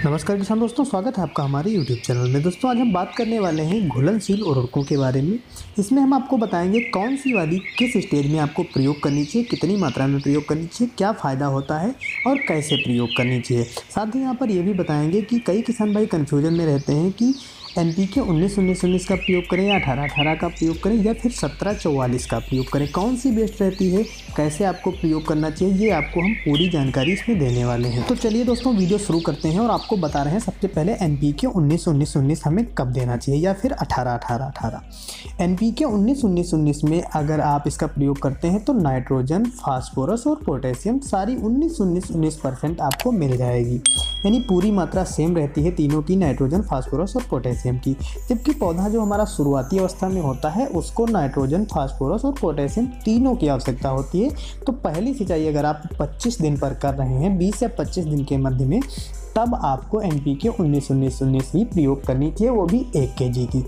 नमस्कार किसान दोस्तों, स्वागत है आपका हमारे YouTube चैनल में। दोस्तों आज हम बात करने वाले हैं घुलनशील उर्वरकों के बारे में। इसमें हम आपको बताएंगे कौन सी वाली किस स्टेज में आपको प्रयोग करनी चाहिए, कितनी मात्रा में प्रयोग करनी चाहिए, क्या फ़ायदा होता है और कैसे प्रयोग करनी चाहिए। साथ ही यहाँ पर ये भी बताएंगे कि कई किसान भाई कन्फ्यूजन में रहते हैं कि NPK 19-19-19 का प्रयोग करें या 18-18 का प्रयोग करें या फिर 17-44 का प्रयोग करें, कौन सी बेस्ट रहती है, कैसे आपको प्रयोग करना चाहिए, ये आपको हम पूरी जानकारी इसमें देने वाले हैं। तो चलिए दोस्तों वीडियो शुरू करते हैं और आपको बता रहे हैं सबसे पहले NPK 19-19-19 हमें कब देना चाहिए या फिर 18-18-18। NPK 19-19-19 में अगर आप इसका प्रयोग करते हैं तो नाइट्रोजन, फास्फोरस और पोटेशियम सारी 19-19-19% आपको मिल जाएगी, यानी पूरी मात्रा सेम रहती है तीनों की, नाइट्रोजन, फास्फोरस और पोटेशियम की। जबकि पौधा जो हमारा शुरुआती अवस्था में होता है उसको नाइट्रोजन, फास्फोरस और पोटेशियम तीनों की आवश्यकता होती है। तो पहली सिंचाई अगर आप 25 दिन पर कर रहे हैं, 20 या 25 दिन के मध्य में, तब आपको NPK 19-19-19 ही प्रयोग करनी चाहिए, वो भी 1 kg की।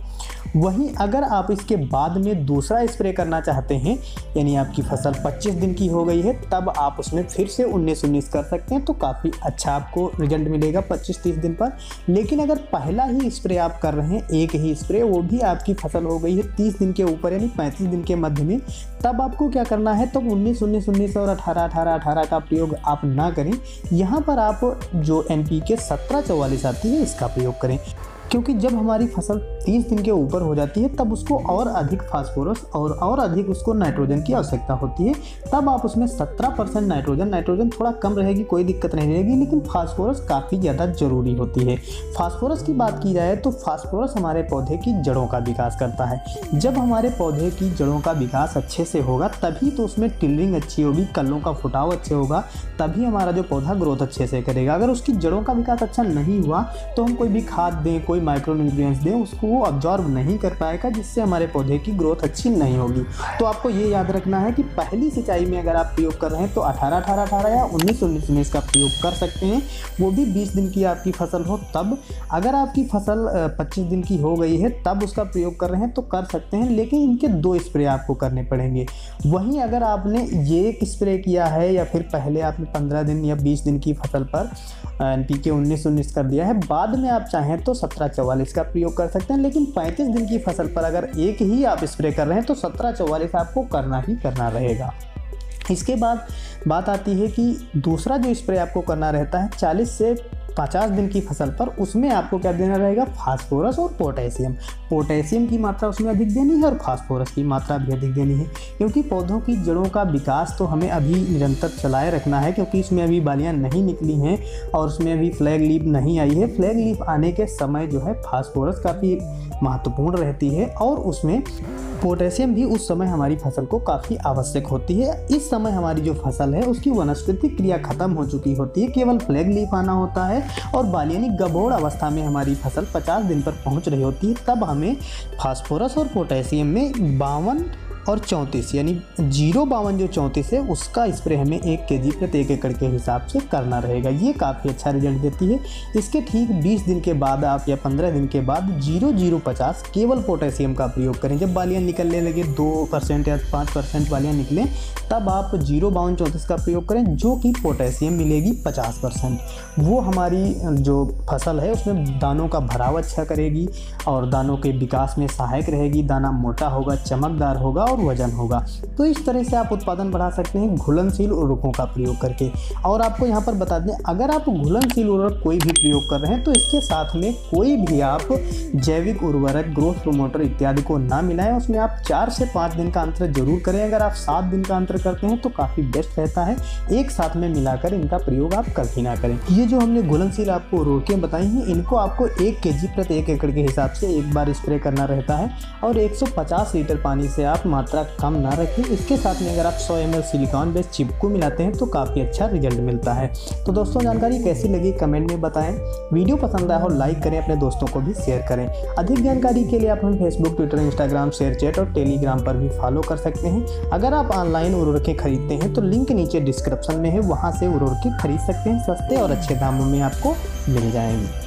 वहीं अगर आप इसके बाद में दूसरा स्प्रे करना चाहते हैं, यानी आपकी फसल 25 दिन की हो गई है, तब आप उसमें फिर से 19-19 कर सकते हैं, तो काफ़ी अच्छा आपको रिजल्ट मिलेगा 25-30 दिन पर। लेकिन अगर पहला ही स्प्रे आप कर रहे हैं, एक ही स्प्रे, वो भी आपकी फसल हो गई है 30 दिन के ऊपर यानी 35 दिन के मध्य में, तब आपको क्या करना है, तब 19-19-19 और 18-18-18 का प्रयोग आप ना करें। यहाँ पर आप जो NPK 17-44 आती है इसका प्रयोग करें, क्योंकि जब हमारी फसल 30 दिन के ऊपर हो जाती है तब उसको और अधिक फास्फोरस और अधिक उसको नाइट्रोजन की आवश्यकता होती है। तब आप उसमें 17% नाइट्रोजन थोड़ा कम रहेगी, कोई दिक्कत नहीं रहेगी, लेकिन फास्फोरस काफ़ी ज़्यादा ज़रूरी होती है। फास्फोरस की बात की जाए तो फास्फोरस हमारे पौधे की जड़ों का विकास करता है। जब हमारे पौधे की जड़ों का विकास अच्छे से होगा तभी तो उसमें टिलरिंग अच्छी होगी, कल्लों का फुटाव अच्छे होगा, तभी हमारा जो पौधा ग्रोथ अच्छे से करेगा। अगर उसकी जड़ों का विकास अच्छा नहीं हुआ तो हम कोई भी खाद दें, कोई माइक्रो न्यूट्रिएंट्स दें, उसको वो अब्जॉर्ब नहीं कर पाएगा, जिससे हमारे पौधे की ग्रोथ अच्छी नहीं होगी। तो आपको ये याद रखना है कि पहली सिंचाई में अगर आप प्रयोग कर रहे हैं तो 18-18-18 या 19-19-19 का प्रयोग कर सकते हैं, वो भी 20 दिन की आपकी फसल हो तब। अगर आपकी फसल 25 दिन की हो गई है तब उसका प्रयोग कर रहे हैं तो कर सकते हैं, लेकिन इनके 2 स्प्रे आपको करने पड़ेंगे। वहीं अगर आपने ये एक स्प्रे किया है या फिर पहले आपने 15 दिन या 20 दिन की फसल पर NPK 19-19 कर दिया है, बाद में आप चाहें तो 17-44 का प्रयोग कर सकते हैं, लेकिन 35 दिन की फसल पर अगर एक ही आप स्प्रे कर रहे हैं तो 17-44 आपको करना ही करना रहेगा। इसके बाद बात आती है कि दूसरा जो स्प्रे आपको करना रहता है 40 से 50 दिन की फसल पर, उसमें आपको क्या देना रहेगा, फास्फोरस और पोटेशियम। पोटेशियम की मात्रा उसमें अधिक देनी है और फास्फोरस की मात्रा भी अधिक देनी है, क्योंकि पौधों की जड़ों का विकास तो हमें अभी निरंतर चलाए रखना है, क्योंकि इसमें अभी बालियां नहीं निकली हैं और उसमें अभी फ्लैग लीफ नहीं आई है। फ्लैग लीफ आने के समय जो है फास्फोरस काफ़ी महत्वपूर्ण रहती है और उसमें पोटेशियम भी उस समय हमारी फसल को काफ़ी आवश्यक होती है। इस समय हमारी जो फसल है उसकी वनस्पतिक क्रिया खत्म हो चुकी होती है, केवल फ्लैग लीफ आना होता है और बालियानी गबोड़ अवस्था में हमारी फसल 50 दिन पर पहुंच रही होती है। तब हमें फास्फोरस और पोटेशियम में 52 और 34 यानी 052 जो 34 है उसका स्प्रे हमें 1 kg प्रति 1 एकड़ के हिसाब से करना रहेगा। ये काफ़ी अच्छा रिजल्ट देती है। इसके ठीक 20 दिन के बाद आप या 15 दिन के बाद 0-0-50 केवल पोटेशियम का प्रयोग करें। जब बालियाँ निकलने लगे 2% या 5% बालियाँ निकलें तब आप 052-34 का प्रयोग करें, जो कि पोटेशियम मिलेगी 50%। वो हमारी जो फसल है उसमें दानों का भराव अच्छा करेगी और दानों के विकास में सहायक रहेगी, दाना मोटा होगा, चमकदार होगा और वजन होगा। तो इस तरह से आप उत्पादन बढ़ा सकते हैं घुलनशील उर्वरकों का प्रयोग करके। और आपको यहाँ पर बता दें, अगर आप घुलनशील उर्वरक कोई भी प्रयोग कर रहे हैं तो इसके साथ में कोई भी आप जैविक उर्वरक, ग्रोथ प्रमोटर इत्यादि को ना मिलाएं। उसमें आप 4 से 5 दिन का अंतर जरूर करें। अगर आप 7 दिन का अंतर करते हैं तो काफ़ी बेस्ट रहता है। एक साथ में मिलाकर इनका प्रयोग आप कभी ना करें। ये जो हमने घुलनशील आपको उर्वरकें बताई हैं, इनको आपको 1 kg प्रति 1 एकड़ के हिसाब से एक बार स्प्रे करना रहता है और 150 लीटर पानी से आप मात्रा कम ना रखें। इसके साथ में अगर आप 100 ml सिलिकॉन बेस्ड चिपको मिलाते हैं तो काफ़ी अच्छा रिजल्ट मिलता है। तो दोस्तों जानकारी कैसी लगी कमेंट में बताएं। वीडियो पसंद आया हो लाइक करें, अपने दोस्तों को भी शेयर करें। अधिक जानकारी के लिए आप हमें फेसबुक, ट्विटर, इंस्टाग्राम, शेयरचैट और टेलीग्राम पर भी फॉलो कर सकते हैं। अगर आप ऑनलाइन उर्वरकें खरीदते हैं तो लिंक नीचे डिस्क्रिप्शन में है, वहाँ से उर्वरकें खरीद सकते हैं। सस्ते और अच्छे दामों में आपको मिल जाएंगे।